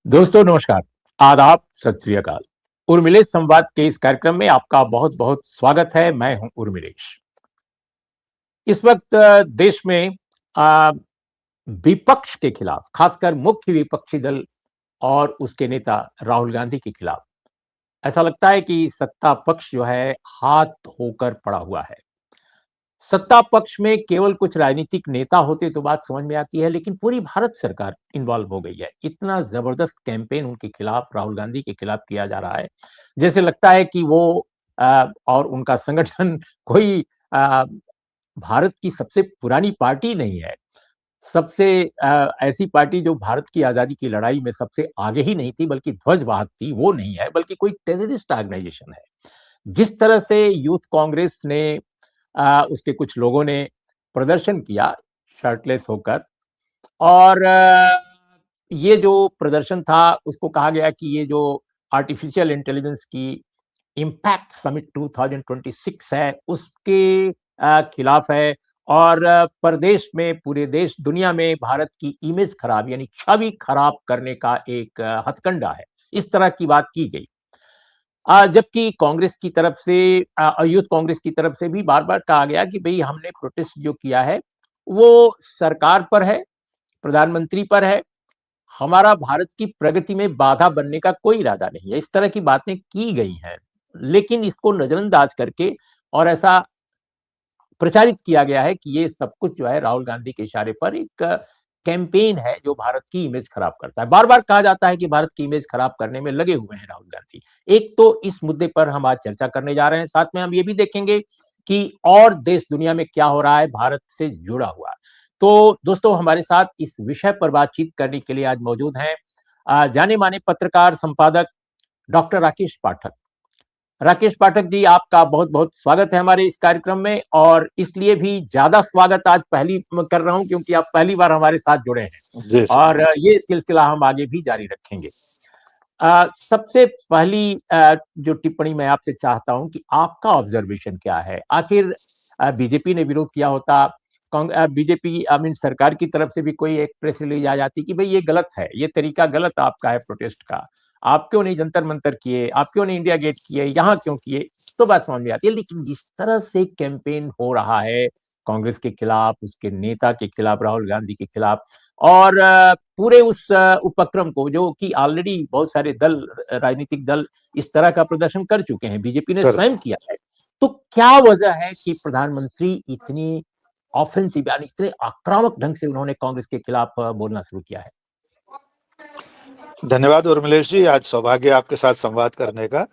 दोस्तों नमस्कार, आदाब, सत श्री अकाल। उर्मिलेश संवाद के इस कार्यक्रम में आपका बहुत-बहुत स्वागत है। मैं हूं उर्मिलेश। इस वक्त देश में अ, विपक्ष के खिलाफ, खासकर मुख्य विपक्षी दल और उसके नेता राहुल गांधी के खिलाफ ऐसा लगता है कि सत्ता पक्ष जो है हाथ होकर पड़ा हुआ है। सत्ता पक्ष में केवल कुछ राजनीतिक नेता होते तो बात समझ में आती है, लेकिन पूरी भारत सरकार इन्वॉल्व हो गई है। इतना जबरदस्त कैंपेन उनके खिलाफ, राहुल गांधी के खिलाफ किया जा रहा है, जैसे लगता है कि वो और उनका संगठन कोई अ, भारत की सबसे पुरानी पार्टी नहीं है। सबसे ऐसी पार्टी जो भारत की आज़ादी की लड़ाई में सबसे आगे ही नहीं थी, बल्कि ध्वजवाहक थी, वो नहीं है, बल्कि कोई टेररिस्ट ऑर्गेनाइजेशन है। जिस तरह से यूथ कांग्रेस ने उसके कुछ लोगों ने प्रदर्शन किया शर्टलेस होकर, और ये जो प्रदर्शन था उसको कहा गया कि ये जो आर्टिफिशियल इंटेलिजेंस की इम्पैक्ट समिट 2026 है उसके खिलाफ है, और प्रदेश में, पूरे देश दुनिया में भारत की इमेज खराब यानी छवि खराब करने का एक हथकंडा है, इस तरह की बात की गई। जबकि कांग्रेस की तरफ से यूथ कांग्रेस की तरफ से भी बार-बार कहा गया कि भई हमने प्रोटेस्ट जो किया है, वो सरकार पर है, प्रधानमंत्री पर है, हमारा भारत की प्रगति में बाधा बनने का कोई इरादा नहीं है। इस तरह की बातें की गई हैं, लेकिन इसको नज़रअंदाज करके और ऐसा प्रचारित किया गया है कि ये सब कुछ जो है राहुल गांधी के इशारे पर एक कैंपेन है जो भारत की इमेज खराब करता है। बार-बार कहा जाता है कि भारत की इमेज खराब करने में लगे हुए हैं राहुल गांधी। एक तो इस मुद्दे पर हम आज चर्चा करने जा रहे हैं, साथ में हम ये भी देखेंगे कि और देश दुनिया में क्या हो रहा है भारत से जुड़ा हुआ। तो दोस्तों हमारे साथ इस विषय पर बातचीत करने के लिए आज मौजूद हैं जाने-माने पत्रकार, संपादक डॉक्टर राकेश पाठक। राकेश पाठक जी, आपका बहुत-बहुत स्वागत है हमारे इस कार्यक्रम में, और इसलिए भी ज़्यादा स्वागत आज पहली कर रहा हूँ क्योंकि आप पहली बार हमारे साथ जुड़े हैं, जी सर। और ये सिलसिला हम आगे भी जारी रखेंगे। सबसे पहली जो टिप्पणी मैं आपसे चाहता हूँ कि आपका ऑब्जर्वेशन क्या है? आखिर बीजेपी ने विरोध किया होता, बीजेपी आई मीन सरकार की तरफ से भी कोई एक प्रेस रिलीज़ आ जाती कि भई ये गलत है, ये तरीका गलत आपका है प्रोटेस्ट का। आप क्यों नहीं जंतर-मंतर किए? आप क्यों नहीं इंडिया गेट किए? यहाँ क्यों किए? तो बात समझ में आती है। लेकिन जिस तरह से कैंपेन हो रहा है कांग्रेस के खिलाफ, उसके नेता के खिलाफ, राहुल गांधी के खिलाफ, और पूरे उस उपक्रम को जो कि ऑलरेडी बहुत सारे दल, राजनीतिक दल इस तरह का प्रदर्शन कर चुके हैं, बीजेपी ने कर स्वयं किया है। तो क्या वजह है कि प्रधानमंत्री इतनी ऑफेंसिव यानी इतने आक्रामक ढंग से उन्होंने कांग्रेस के खिलाफ बोलना शुरू किया है? धन्यवाद उर्मिलेश जी, आज सौभाग्य आपके साथ संवाद करने का।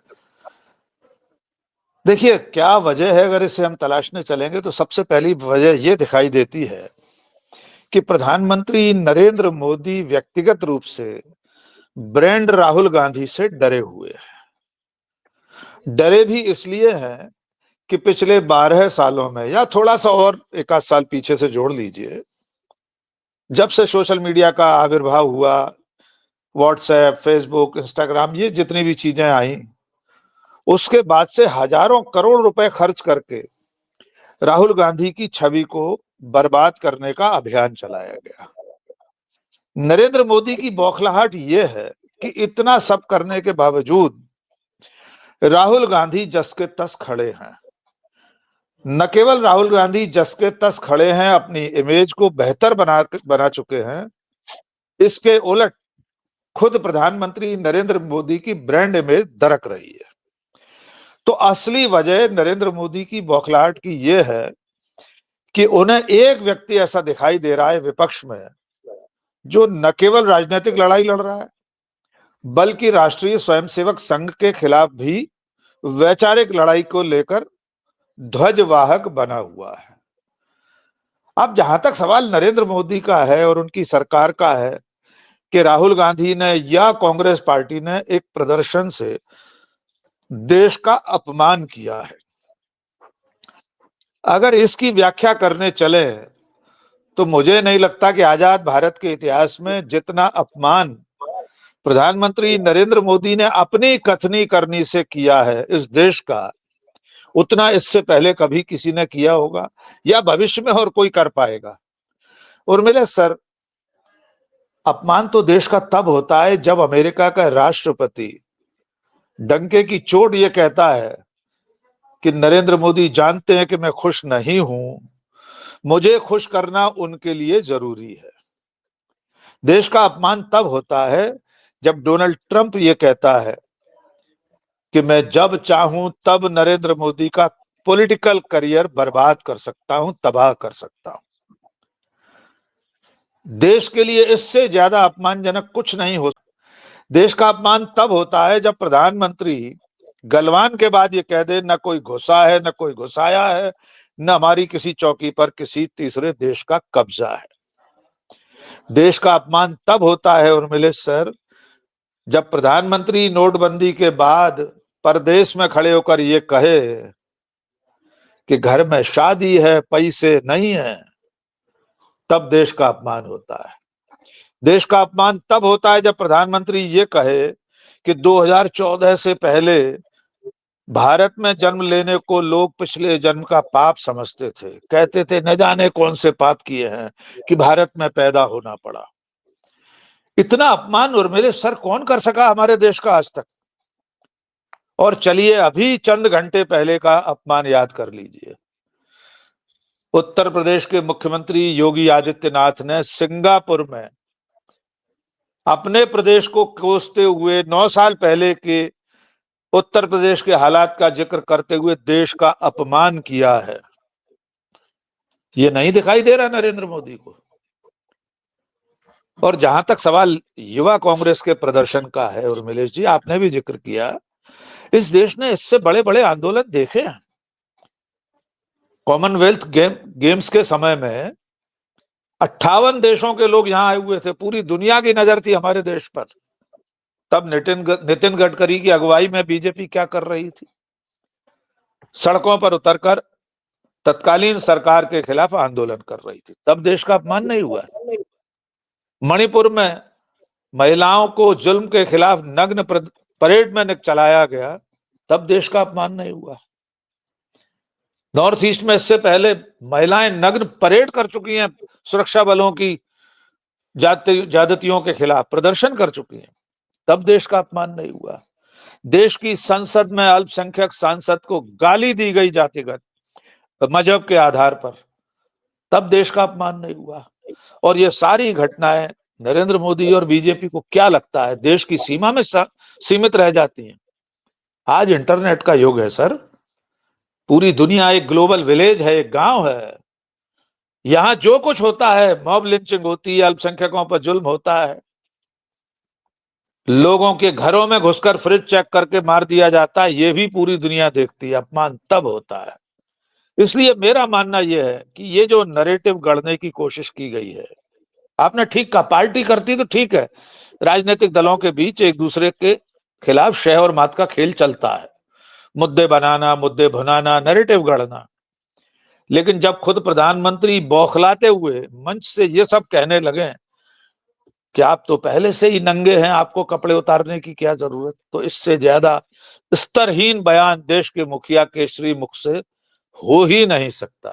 देखिए, क्या वजह है, अगर इसे हम तलाशने चलेंगे तो सबसे पहली वजह ये दिखाई देती है कि प्रधानमंत्री नरेंद्र मोदी व्यक्तिगत रूप से ब्रांड राहुल गांधी से डरे हुए हैं। डरे भी इसलिए हैं कि पिछले 12 सालों में, या थोड़ा सा और एक आध साल पीछे से जोड़ लीजिए, जब से सोशल मीडिया का आविर्भाव हुआ, व्हाट्सएप, फेसबुक, इंस्टाग्राम, ये जितनी भी चीजें आई, उसके बाद से हजारों करोड़ रुपए खर्च करके राहुल गांधी की छवि को बर्बाद करने का अभियान चलाया गया। नरेंद्र मोदी की बौखलाहट ये है कि इतना सब करने के बावजूद राहुल गांधी जस के तस खड़े हैं। न केवल राहुल गांधी जस के तस खड़े हैं, अपनी इमेज को बेहतर बना चुके हैं, इसके उलट खुद प्रधानमंत्री नरेंद्र मोदी की ब्रांड इमेज दरक रही है। तो असली वजह नरेंद्र मोदी की बौखलाहट की यह है कि उन्हें एक व्यक्ति ऐसा दिखाई दे रहा है विपक्ष में, जो न केवल राजनीतिक लड़ाई लड़ रहा है, बल्कि राष्ट्रीय स्वयंसेवक संघ के खिलाफ भी वैचारिक लड़ाई को लेकर ध्वजवाहक बना हुआ है। अब जहां तक सवाल नरेंद्र मोदी का है और उनकी सरकार का है कि राहुल गांधी ने या कांग्रेस पार्टी ने एक प्रदर्शन से देश का अपमान किया है, अगर इसकी व्याख्या करने चले तो मुझे नहीं लगता कि आजाद भारत के इतिहास में जितना अपमान प्रधानमंत्री नरेंद्र मोदी ने अपनी कथनी करनी से किया है इस देश का, उतना इससे पहले कभी किसी ने किया होगा या भविष्य में और कोई कर पाएगा। और मिले सर, अपमान तो देश का तब होता है जब अमेरिका का राष्ट्रपति डंके की चोट ये कहता है कि नरेंद्र मोदी जानते हैं कि मैं खुश नहीं हूं, मुझे खुश करना उनके लिए जरूरी है। देश का अपमान तब होता है जब डोनाल्ड ट्रंप ये कहता है कि मैं जब चाहूं तब नरेंद्र मोदी का पॉलिटिकल करियर बर्बाद कर सकता हूं, तबाह कर सकता हूं। देश के लिए इससे ज्यादा अपमानजनक कुछ नहीं हो। देश का अपमान तब होता है जब प्रधानमंत्री गलवान के बाद ये कह दे न कोई घुसा है, न कोई घुसाया है, न हमारी किसी चौकी पर किसी तीसरे देश का कब्जा है। देश का अपमान तब होता है उर्मिलेश सर, जब प्रधानमंत्री नोटबंदी के बाद परदेश में खड़े होकर ये कहे कि घर में शादी है, पैसे नहीं है, तब देश का अपमान होता है। देश का अपमान तब होता है जब प्रधानमंत्री ये कहे कि 2014 से पहले भारत में जन्म लेने को लोग पिछले जन्म का पाप समझते थे, कहते थे न जाने कौन से पाप किए हैं कि भारत में पैदा होना पड़ा। इतना अपमान उर्मिले सर कौन कर सका हमारे देश का आज तक। और चलिए अभी चंद घंटे पहले का अपमान याद कर लीजिए। उत्तर प्रदेश के मुख्यमंत्री योगी आदित्यनाथ ने सिंगापुर में अपने प्रदेश को कोसते हुए 9 साल पहले के उत्तर प्रदेश के हालात का जिक्र करते हुए देश का अपमान किया है। ये नहीं दिखाई दे रहा नरेंद्र मोदी को। और जहां तक सवाल युवा कांग्रेस के प्रदर्शन का है उर्मिलेश जी, आपने भी जिक्र किया, इस देश ने इससे बड़े बड़े आंदोलन देखे हैं। कॉमनवेल्थ गेम्स के समय में 58 देशों के लोग यहां आए हुए थे, पूरी दुनिया की नजर थी हमारे देश पर। तब नितिन गडकरी की अगुवाई में बीजेपी क्या कर रही थी? सड़कों पर उतरकर तत्कालीन सरकार के खिलाफ आंदोलन कर रही थी। तब देश का अपमान नहीं हुआ। मणिपुर में महिलाओं को जुल्म के खिलाफ नग्न परेड में चलाया गया, तब देश का अपमान नहीं हुआ। नॉर्थ ईस्ट में इससे पहले महिलाएं नग्न परेड कर चुकी हैं, सुरक्षा बलों की ज्यादतियों के खिलाफ प्रदर्शन कर चुकी हैं, तब देश का अपमान नहीं हुआ। देश की संसद में अल्पसंख्यक सांसद को गाली दी गई जातिगत मजहब के आधार पर, तब देश का अपमान नहीं हुआ। और ये सारी घटनाएं नरेंद्र मोदी और बीजेपी को क्या लगता है देश की सीमा में सीमित रह जाती हैं? आज इंटरनेट का युग है सर, पूरी दुनिया एक ग्लोबल विलेज है, एक गांव है। यहां जो कुछ होता है, मॉब लिंचिंग होती है, अल्पसंख्यकों पर जुल्म होता है, लोगों के घरों में घुसकर फ्रिज चेक करके मार दिया जाता है, ये भी पूरी दुनिया देखती है। अपमान तब होता है। इसलिए मेरा मानना यह है कि ये जो नैरेटिव गढ़ने की कोशिश की गई है, आपने ठीक कहा, पार्टी करती तो ठीक है, राजनीतिक दलों के बीच एक दूसरे के खिलाफ शह और मात का खेल चलता है, मुद्दे बनाना, मुद्दे भुनाना, नैरेटिव गढ़ना। लेकिन जब खुद प्रधानमंत्री बौखलाते हुए मंच से ये सब कहने लगे कि आप तो पहले से ही नंगे हैं, आपको कपड़े उतारने की क्या जरूरत, तो इससे ज्यादा स्तरहीन बयान देश के मुखिया के श्री मुख से हो ही नहीं सकता।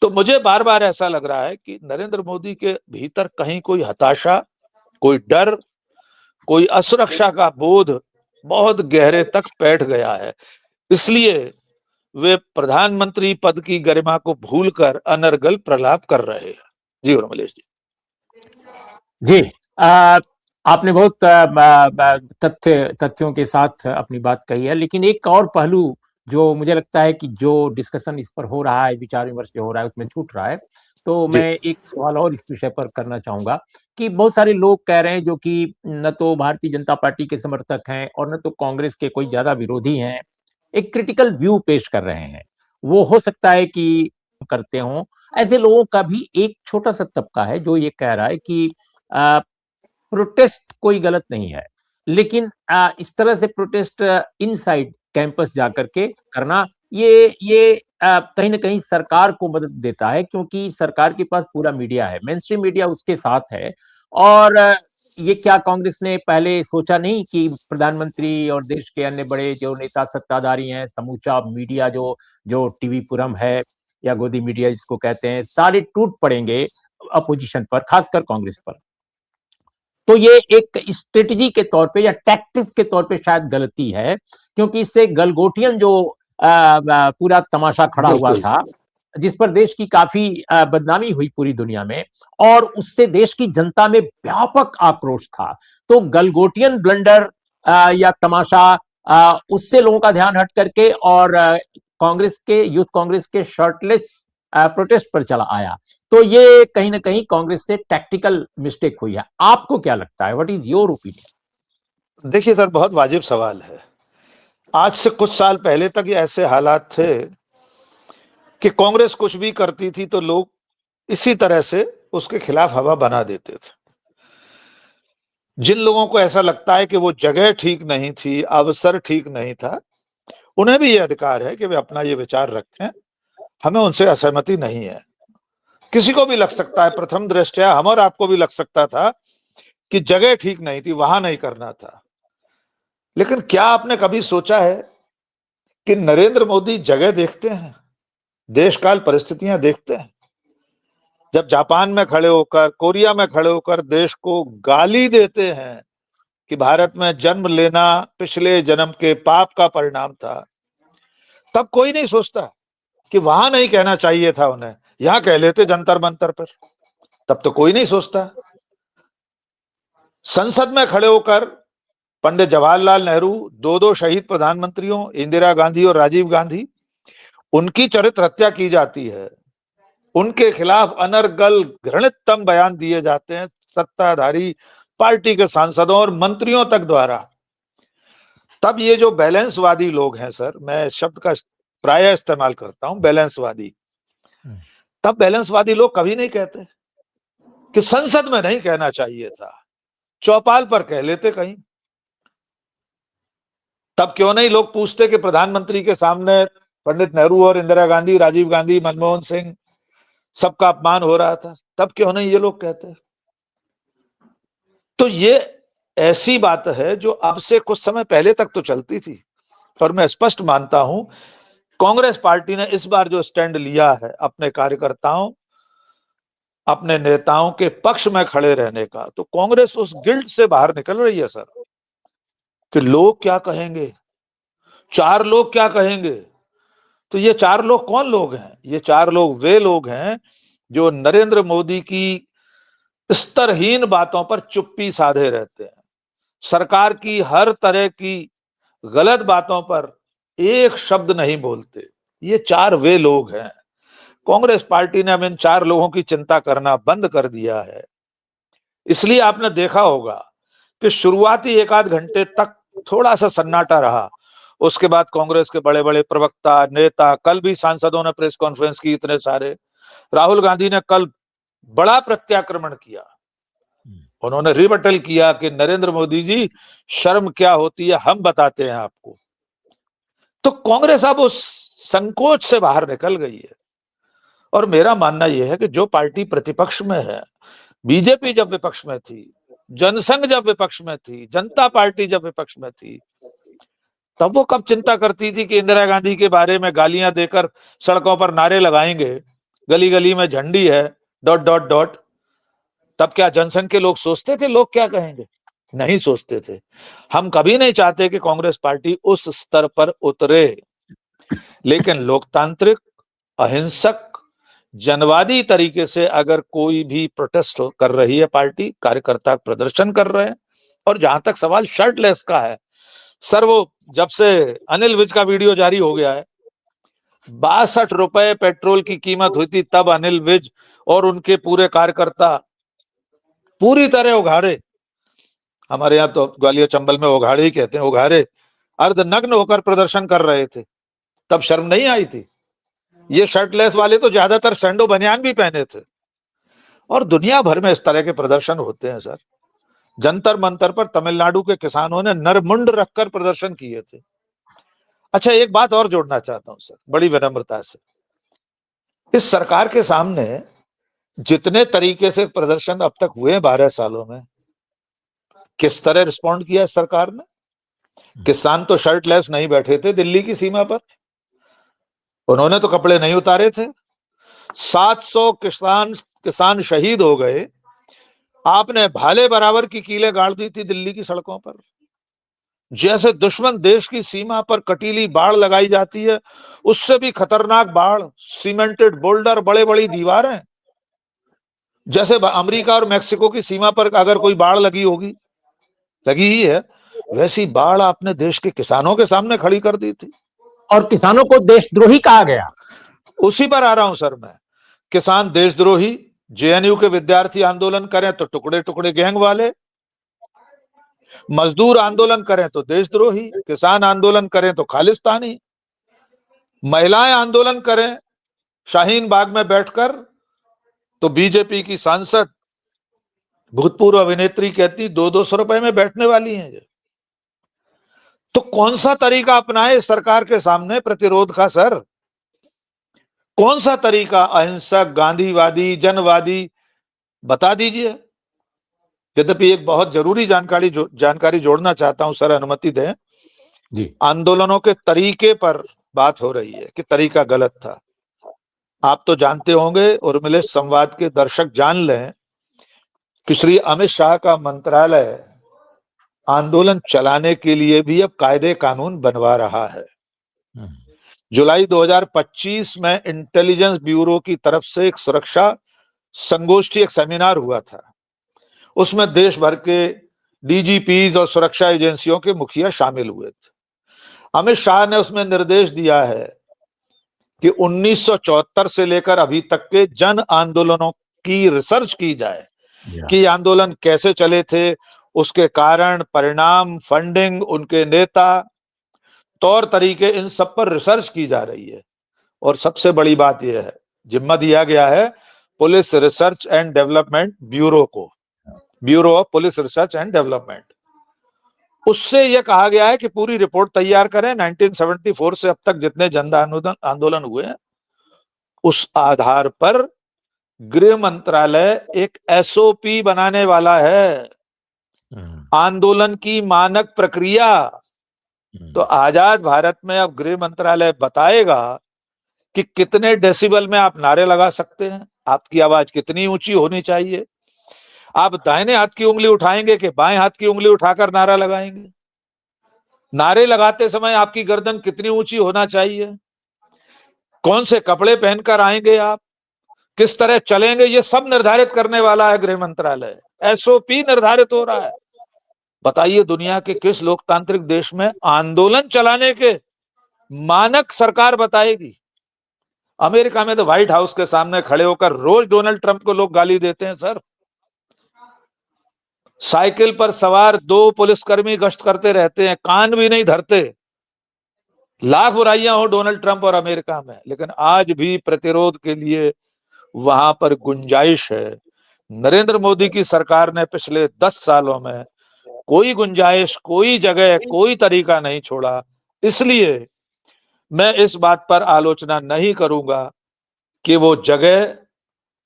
तो मुझे बार बार ऐसा लग रहा है कि नरेंद्र मोदी के भीतर कहीं कोई हताशा, कोई डर, कोई असुरक्षा का बोध बहुत गहरे तक बैठ गया है। इसलिए वे प्रधानमंत्री पद की गरिमा को भूलकर अनर्गल प्रलाप कर रहे हैं। जी उर्मिलेश जी। जी, आपने बहुत तथ्यों के साथ अपनी बात कही है, लेकिन एक और पहलू जो मुझे लगता है कि जो डिस्कशन इस पर हो रहा है, विचार विमर्श जो हो रहा है, उसमें छूट रहा है। तो मैं एक सवाल और इस विषय पर करना चाहूंगा कि बहुत सारे लोग कह रहे हैं जो कि न तो भारतीय जनता पार्टी के समर्थक हैं और न तो कांग्रेस के कोई ज्यादा विरोधी हैं, एक क्रिटिकल व्यू पेश कर रहे हैं। वो हो सकता है कि करते हों। ऐसे लोगों का भी एक छोटा सा तबका है जो ये कह रहा है कि प्रोटेस्ट कोई गलत नहीं है, लेकिन इस तरह से प्रोटेस्ट इनसाइड कैंपस जाकर के करना, ये कहीं ना कहीं सरकार को मदद देता है, क्योंकि सरकार के पास पूरा मीडिया है, मेन स्ट्रीम मीडिया उसके साथ है। और ये क्या कांग्रेस ने पहले सोचा नहीं कि प्रधानमंत्री और देश के अन्य बड़े जो नेता सत्ताधारी हैं, समूचा मीडिया जो जो टीवी पुरम है या गोदी मीडिया जिसको कहते हैं, सारे टूट पड़ेंगे अपोजिशन पर, खासकर कांग्रेस पर। तो ये एक स्ट्रेटजी के तौर पे या टैक्टिक्स के तौर पे शायद गलती है, क्योंकि इससे गलगोटियन जो पूरा तमाशा खड़ा हुआ था, जिस पर देश की काफी बदनामी हुई पूरी दुनिया में, और उससे देश की जनता में व्यापक आक्रोश था। तो गलगोटियन ब्लंडर या तमाशा, उससे लोगों का ध्यान हट करके और कांग्रेस के, यूथ कांग्रेस के शर्टलेस प्रोटेस्ट पर चला आया। तो ये कहीं ना कहीं कांग्रेस से टैक्टिकल मिस्टेक हुई है। आपको क्या लगता है? What is your opinion? देखिए सर, बहुत वाजिब सवाल है। आज से कुछ साल पहले तक ये ऐसे हालात थे कि कांग्रेस कुछ भी करती थी तो लोग इसी तरह से उसके खिलाफ हवा बना देते थे। जिन लोगों को ऐसा लगता है कि वो जगह ठीक नहीं थी, अवसर ठीक नहीं था, उन्हें भी ये अधिकार है कि वे अपना ये विचार रखें। हमें उनसे असहमति नहीं है। किसी को भी लग सकता है, प्रथम दृष्टया हम और आपको भी लग सकता था कि जगह ठीक नहीं थी, वहां नहीं करना था। लेकिन क्या आपने कभी सोचा है कि नरेंद्र मोदी जगह देखते हैं, देश काल परिस्थितियां देखते हैं? जब जापान में खड़े होकर, कोरिया में खड़े होकर देश को गाली देते हैं कि भारत में जन्म लेना पिछले जन्म के पाप का परिणाम था, तब कोई नहीं सोचता कि वहां नहीं कहना चाहिए था उन्हें, यहां कह लेते जंतर मंतर पर। तब तो कोई नहीं सोचता। संसद में खड़े होकर पंडित जवाहरलाल नेहरू, दो शहीद प्रधानमंत्रियों इंदिरा गांधी और राजीव गांधी, उनकी चरित्र हत्या की जाती है, उनके खिलाफ अनर्गल घृणिततम बयान दिए जाते हैं सत्ताधारी पार्टी के सांसदों और मंत्रियों तक द्वारा। तब ये जो बैलेंसवादी लोग हैं सर, मैं इस शब्द का प्राय इस्तेमाल करता हूं, बैलेंसवादी, तब बैलेंसवादी लोग कभी नहीं कहते कि संसद में नहीं कहना चाहिए था, चौपाल पर कह लेते कहीं। तब क्यों नहीं लोग पूछते कि प्रधानमंत्री के सामने पंडित नेहरू और इंदिरा गांधी, राजीव गांधी, मनमोहन सिंह, सबका अपमान हो रहा था, तब क्यों नहीं ये लोग कहते? तो ये ऐसी बात है जो अब से कुछ समय पहले तक तो चलती थी। और मैं स्पष्ट मानता हूं, कांग्रेस पार्टी ने इस बार जो स्टैंड लिया है अपने कार्यकर्ताओं, अपने नेताओं के पक्ष में खड़े रहने का, तो कांग्रेस उस गिल्ट से बाहर निकल रही है सर कि लोग क्या कहेंगे, चार लोग क्या कहेंगे। तो ये चार लोग कौन लोग हैं? ये चार लोग वे लोग हैं जो नरेंद्र मोदी की स्तरहीन बातों पर चुप्पी साधे रहते हैं, सरकार की हर तरह की गलत बातों पर एक शब्द नहीं बोलते। ये चार वे लोग हैं। कांग्रेस पार्टी ने अब इन चार लोगों की चिंता करना बंद कर दिया है। इसलिए आपने देखा होगा कि शुरुआती एक आध घंटे तक थोड़ा सा सन्नाटा रहा, उसके बाद कांग्रेस के बड़े बड़े प्रवक्ता, नेता, कल भी सांसदों ने प्रेस कॉन्फ्रेंस की इतने सारे, राहुल गांधी ने कल बड़ा प्रत्याक्रमण किया, उन्होंने रिबटल किया कि नरेंद्र मोदी जी शर्म क्या होती है हम बताते हैं आपको। तो कांग्रेस अब उस संकोच से बाहर निकल गई है। और मेरा मानना यह है कि जो पार्टी प्रतिपक्ष में है, बीजेपी जब विपक्ष में थी, जनसंघ जब विपक्ष में थी, जनता पार्टी जब विपक्ष में थी, तब वो कब चिंता करती थी कि इंदिरा गांधी के बारे में गालियां देकर सड़कों पर नारे लगाएंगे, गली गली में झंडी है, डॉट डॉट डॉट। तब क्या जनसंघ के लोग सोचते थे लोग क्या कहेंगे? नहीं सोचते थे। हम कभी नहीं चाहते कि कांग्रेस पार्टी उस स्तर पर उतरे, लेकिन लोकतांत्रिक, अहिंसक, जनवादी तरीके से अगर कोई भी प्रोटेस्ट कर रही है पार्टी, कार्यकर्ता प्रदर्शन कर रहे हैं, और जहां तक सवाल शर्टलेस का है सर, वो जब से अनिल विज का वीडियो जारी हो गया है, 62 रुपए पेट्रोल की कीमत हुई थी तब अनिल विज और उनके पूरे कार्यकर्ता पूरी तरह उघाड़े, हमारे यहाँ तो ग्वालियर चंबल में उघाड़े ही कहते हैं, उघाड़े अर्धनग्न होकर प्रदर्शन कर रहे थे, तब शर्म नहीं आई थी? ये शर्टलेस वाले तो ज्यादातर सैंडो बनियान भी पहने थे। और दुनिया भर में इस तरह के प्रदर्शन होते हैं सर। जंतर मंतर पर तमिलनाडु के किसानों ने नरमुंड रखकर प्रदर्शन किए थे। अच्छा, एक बात और जोड़ना चाहता हूं सर, बड़ी विनम्रता से। इस सरकार के सामने जितने तरीके से प्रदर्शन अब तक हुए 12 सालों में, किस तरह रिस्पॉन्ड किया सरकार ने? किसान तो शर्टलेस नहीं बैठे थे दिल्ली की सीमा पर, उन्होंने तो कपड़े नहीं उतारे थे। 700 किसान शहीद हो गए, आपने भाले बराबर की कीलें गाड़ दी थी दिल्ली की सड़कों पर। जैसे दुश्मन देश की सीमा पर कटीली बाड़ लगाई जाती है, उससे भी खतरनाक बाड़, सीमेंटेड बोल्डर, बड़े बड़ी दीवारें। जैसे अमेरिका और मेक्सिको की सीमा पर अगर कोई बाढ़ लगी होगी, लगी ही है, वैसी बाढ़ आपने देश के किसानों के सामने खड़ी कर दी थी। और किसानों को देशद्रोही कहा गया। उसी पर आ रहा हूं सर मैं। किसान देशद्रोही, जेएनयू के विद्यार्थी आंदोलन करें तो टुकड़े टुकड़े गैंग वाले, मजदूर आंदोलन करें तो देशद्रोही, किसान आंदोलन करें तो खालिस्तानी, महिलाएं आंदोलन करें शाहीन बाग में बैठकर तो बीजेपी की सांसद भूतपूर्व अभिनेत्री कहती 200-200 रुपए में बैठने वाली हैं। तो कौन सा तरीका अपनाए सरकार के सामने प्रतिरोध का सर? कौन सा तरीका अहिंसक, गांधीवादी, जनवादी, बता दीजिए। यद्यपि एक बहुत जरूरी जानकारी जोड़ना चाहता हूं सर, अनुमति दें जी। आंदोलनों के तरीके पर बात हो रही है कि तरीका गलत था। आप तो जानते होंगे और मिले संवाद के दर्शक जान लें कि श्री अमित शाह का मंत्रालय आंदोलन चलाने के लिए भी अब कायदे कानून बनवा रहा है। जुलाई 2025 में इंटेलिजेंस ब्यूरो की तरफ से एक सुरक्षा संगोष्ठी, एक सेमिनार हुआ था। उसमें देश भर के डीजीपीज और सुरक्षा एजेंसियों के मुखिया शामिल हुए थे। अमित शाह ने उसमें निर्देश दिया है कि 1974 से लेकर अभी तक के जन आंदोलनों की रिसर्च की जाए कि आंदोलन कैसे चले थे, उसके कारण, परिणाम, फंडिंग, उनके नेता, तौर तरीके, इन सब पर रिसर्च की जा रही है। और सबसे बड़ी बात यह है, जिम्मा दिया गया है police research and development bureau को, bureau of police research and development. उससे यह कहा गया है कि पूरी रिपोर्ट तैयार करें 1974 से अब तक जितने जन आंदोलन हुए हैं, उस आधार पर गृह मंत्रालय एक एसओपी बनाने वाला है, आंदोलन की मानक प्रक्रिया। तो आजाद भारत में अब गृह मंत्रालय बताएगा कि कितने डेसिबल में आप नारे लगा सकते हैं, आपकी आवाज कितनी ऊंची होनी चाहिए, आप दाहिने हाथ की उंगली उठाएंगे कि बाएं हाथ की उंगली उठाकर नारा लगाएंगे, नारे लगाते समय आपकी गर्दन कितनी ऊंची होना चाहिए, कौन से कपड़े पहनकर आएंगे आप, किस तरह चलेंगे, ये सब निर्धारित करने वाला है गृह मंत्रालय। एसओपी निर्धारित हो रहा है। बताइए दुनिया के किस लोकतांत्रिक देश में आंदोलन चलाने के मानक सरकार बताएगी? अमेरिका में तो व्हाइट हाउस के सामने खड़े होकर रोज डोनाल्ड ट्रंप को लोग गाली देते हैं सर। साइकिल पर सवार 2 पुलिसकर्मी गश्त करते रहते हैं, कान भी नहीं धरते। लाख बुराइयां हो डोनाल्ड ट्रंप और अमेरिका में, लेकिन आज भी प्रतिरोध के लिए वहां पर गुंजाइश है। नरेंद्र मोदी की सरकार ने पिछले 10 सालों में कोई गुंजाइश, कोई जगह, कोई तरीका नहीं छोड़ा। इसलिए मैं इस बात पर आलोचना नहीं करूंगा कि वो जगह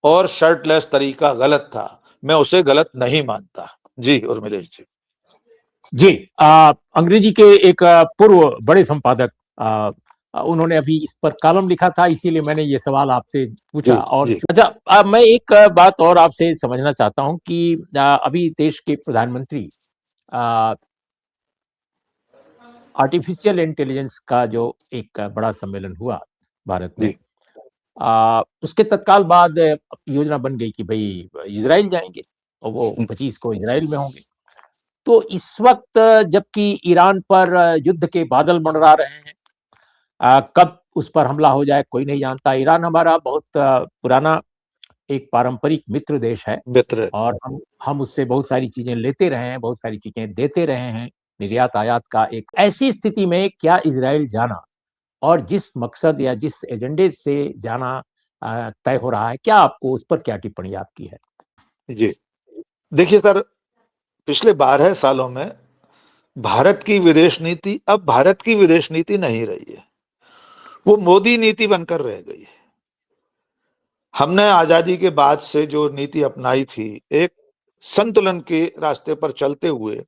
और शर्टलेस तरीका गलत था, मैं उसे गलत नहीं मानता। जी उर्मिलेश जी। जी, अंग्रेजी के एक पूर्व बड़े संपादक, उन्होंने अभी इस पर कॉलम लिखा था, इसीलिए मैंने ये सवाल आपसे पूछा। और अच्छा, मैं एक बात और आपसे समझना चाहता हूं कि अभी देश के प्रधानमंत्री आर्टिफिशियल इंटेलिजेंस का जो एक बड़ा सम्मेलन हुआ भारत में, उसके तत्काल बाद योजना बन गई कि भाई इजराइल जाएंगे और वो 25 को इजराइल में होंगे। तो इस वक्त जबकि ईरान पर युद्ध के बादल मंडरा रहे हैं, कब उस पर हमला हो जाए कोई नहीं जानता। ईरान हमारा बहुत पुराना एक पारंपरिक मित्र देश है और हम उससे बहुत सारी चीजें लेते रहे हैं, बहुत सारी चीजें देते रहे हैं, निर्यात आयात का। एक ऐसी स्थिति में क्या इजराइल जाना और जिस मकसद या जिस एजेंडे से जाना तय हो रहा है, क्या आपको उस पर क्या टिप्पणी आपकी है? जी देखिए सर, पिछले 12 सालों में भारत की विदेश नीति अब भारत की विदेश नीति नहीं रही है, वो मोदी नीति बनकर रह गई है। हमने आजादी के बाद से जो नीति अपनाई थी, एक संतुलन के रास्ते पर चलते हुए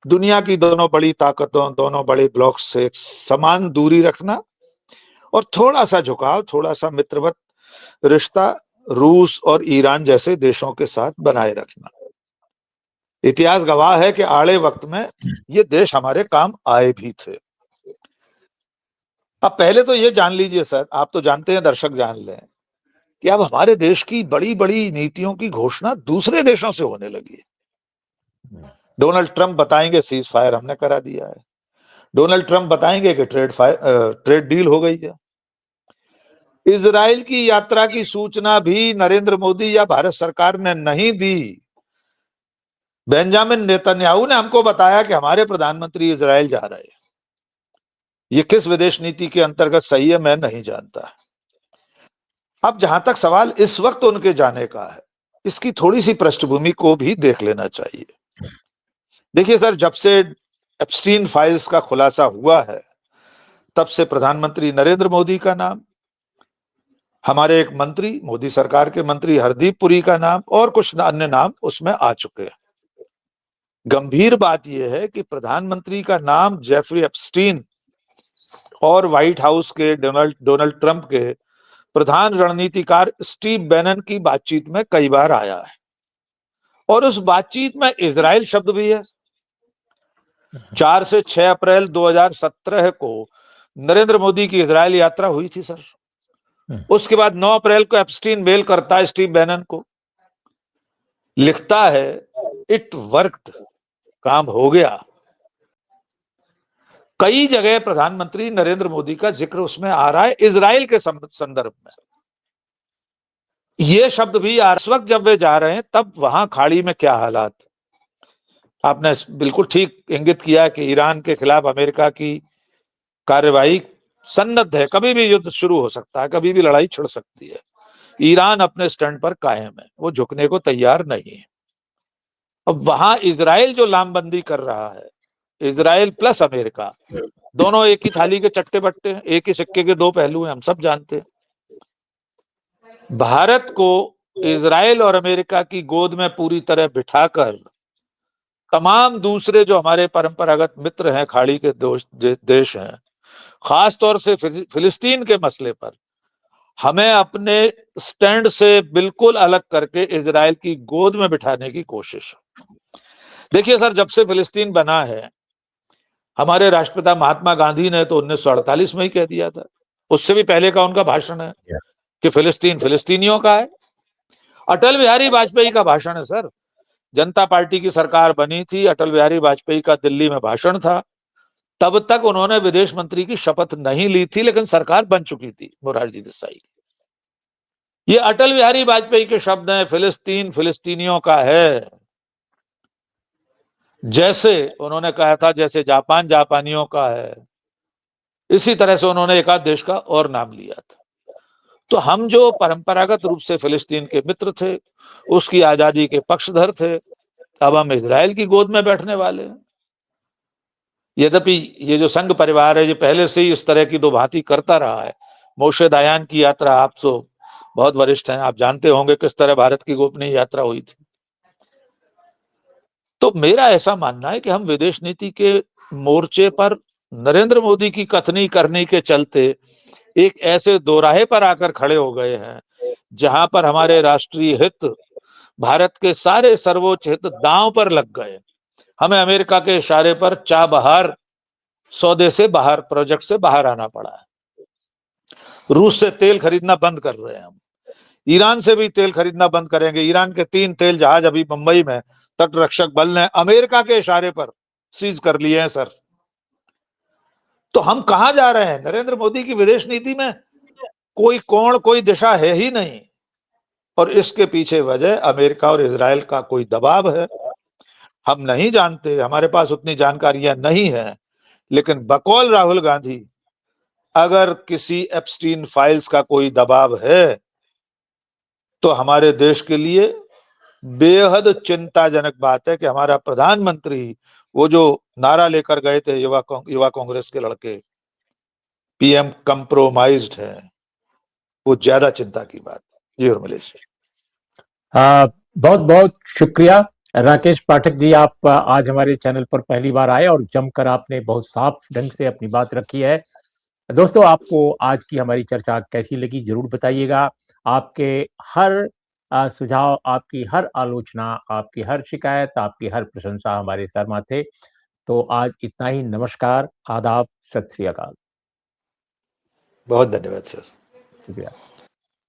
दुनिया की दोनों बड़ी ताकतों, दोनों बड़े ब्लॉक से समान दूरी रखना और थोड़ा सा झुकाव, थोड़ा सा मित्रवत रिश्ता रूस और ईरान जैसे देशों के साथ बनाए रखना। इतिहास गवाह है कि आड़े वक्त में ये देश हमारे काम आए भी थे। अब पहले तो ये जान लीजिए सर, आप तो जानते हैं, दर्शक जान लें कि अब हमारे देश की बड़ी बड़ी नीतियों की घोषणा दूसरे देशों से होने लगी है। डोनाल्ड ट्रंप बताएंगे सीज फायर हमने करा दिया है, डोनाल्ड ट्रंप बताएंगे कि ट्रेड डील हो गई है। इजराइल की यात्रा की सूचना भी नरेंद्र मोदी या भारत सरकार ने नहीं दी। बेंजामिन नेतन्याहू ने हमको बताया कि हमारे प्रधानमंत्री इजराइल जा रहे हैं। ये किस विदेश नीति के अंतर्गत सही है मैं नहीं जानता। अब जहां तक सवाल इस वक्त उनके जाने का है, इसकी थोड़ी सी पृष्ठभूमि को भी देख लेना चाहिए। देखिए सर, जब से एप्स्टीन फाइल्स का खुलासा हुआ है, तब से प्रधानमंत्री नरेंद्र मोदी का नाम, हमारे एक मंत्री, मोदी सरकार के मंत्री हरदीप पुरी का नाम और कुछ अन्य नाम उसमें आ चुके हैं। गंभीर बात यह है कि प्रधानमंत्री का नाम जेफरी एप्स्टीन और व्हाइट हाउस के डोनाल्ड ट्रंप के प्रधान रणनीतिकार स्टीव बैनन की बातचीत में कई बार आया है, और उस बातचीत में इजराइल शब्द भी है। 4 से 6 अप्रैल 2017 को नरेंद्र मोदी की इजराइल यात्रा हुई थी सर। उसके बाद 9 अप्रैल को एप्स्टीन मेल करता है स्टीव बैनन को, लिखता है इट वर्कड, काम हो गया। कई जगह प्रधानमंत्री नरेंद्र मोदी का जिक्र उसमें आ रहा है इजराइल के संदर्भ में। ये शब्द भी इस वक्त जब वे जा रहे हैं, तब वहां खाड़ी में क्या हालात। आपने बिल्कुल ठीक इंगित किया कि ईरान के खिलाफ अमेरिका की कार्यवाही सन्नद्ध है, कभी भी युद्ध शुरू हो सकता है, कभी भी लड़ाई छिड़ सकती है। ईरान अपने स्टैंड पर कायम है, वो झुकने को तैयार नहीं है। अब वहां इजराइल जो लामबंदी कर रहा है, इजराइल प्लस अमेरिका, दोनों एक ही थाली के चट्टे बट्टे हैं, एक ही सिक्के के दो पहलू हैं, हम सब जानते हैं। भारत को इजराइल और अमेरिका की गोद में पूरी तरह बिठाकर तमाम दूसरे जो हमारे परंपरागत मित्र हैं, खाड़ी के देश हैं, खास तौर से फिलिस्तीन के मसले पर हमें अपने स्टैंड से बिल्कुल अलग करके इजराइल की गोद में बिठाने की कोशिश। देखिए सर, जब से फिलिस्तीन बना है, हमारे राष्ट्रपिता महात्मा गांधी ने तो 1948 में ही कह दिया था, उससे भी पहले का उनका भाषण है कि फिलिस्तीन फिलिस्तीनियों का है। अटल बिहारी वाजपेयी का भाषण है सर, जनता पार्टी की सरकार बनी थी, अटल बिहारी वाजपेयी का दिल्ली में भाषण था, तब तक उन्होंने विदेश मंत्री की शपथ नहीं ली थी, लेकिन सरकार बन चुकी थी मोरारजी देसाई की। ये अटल बिहारी वाजपेयी के शब्द हैं, फिलिस्तीन फिलिस्तीनियों का है। जैसे उन्होंने कहा था जैसे जापान जापानियों का है, इसी तरह से उन्होंने एक आध देश का और नाम लिया था। तो हम जो परंपरागत रूप से फिलिस्तीन के मित्र थे, उसकी आजादी के पक्षधर थे, अब हम इजराइल की गोद में बैठने वाले हैं। यद्यपि ये जो संघ परिवार है, ये पहले से ही इस तरह की दो भांति करता रहा है। मोशे दायान की यात्रा, आप तो बहुत वरिष्ठ हैं, आप जानते होंगे किस तरह भारत की गोपनीय यात्रा हुई थी। तो मेरा ऐसा मानना है कि हम विदेश नीति के मोर्चे पर नरेंद्र मोदी की कथनी करने के चलते एक ऐसे दोराहे पर आकर खड़े हो गए हैं जहां पर हमारे राष्ट्रीय हित, भारत के सारे सर्वोच्च हित दांव पर लग गए। हमें अमेरिका के इशारे पर चाबहार सौदे से बाहर, प्रोजेक्ट से बाहर आना पड़ा है। रूस से तेल खरीदना बंद कर रहे हैं हम, ईरान से भी तेल खरीदना बंद करेंगे। ईरान के 3 तेल जहाज अभी मुंबई में तटरक्षक बल ने अमेरिका के इशारे पर सीज कर लिए हैं सर। तो हम कहां जा रहे हैं? नरेंद्र मोदी की विदेश नीति में कोई कोण, कोई दिशा है ही नहीं, और इसके पीछे वजह अमेरिका और इजराइल का कोई दबाव है। हम नहीं जानते, हमारे पास उतनी जानकारियां नहीं है, लेकिन बकौल राहुल गांधी, अगर किसी एप्स्टीन फाइल्स का कोई दबाव है तो हमारे देश के लिए बेहद चिंताजनक बात है कि हमारा प्रधानमंत्री, वो जो नारा लेकर गए थे युवा कांग्रेस के लड़के, पीएम कंप्रोमाइज्ड है, वो ज्यादा चिंता की बात है। जी उर्मिलेश, बहुत बहुत शुक्रिया राकेश पाठक जी, आप आज हमारे चैनल पर पहली बार आए और जमकर आपने बहुत साफ ढंग से अपनी बात रखी है। दोस्तों, आपको आज की हमारी चर्चा कैसी लगी जरूर बताइएगा। आपके हर सुझाव, आपकी हर आलोचना, आपकी हर शिकायत, आपकी हर प्रशंसा हमारे सर माथे। तो आज इतना ही। नमस्कार, आदाब, सत श्री अकाल। बहुत धन्यवाद सर। शुक्रिया।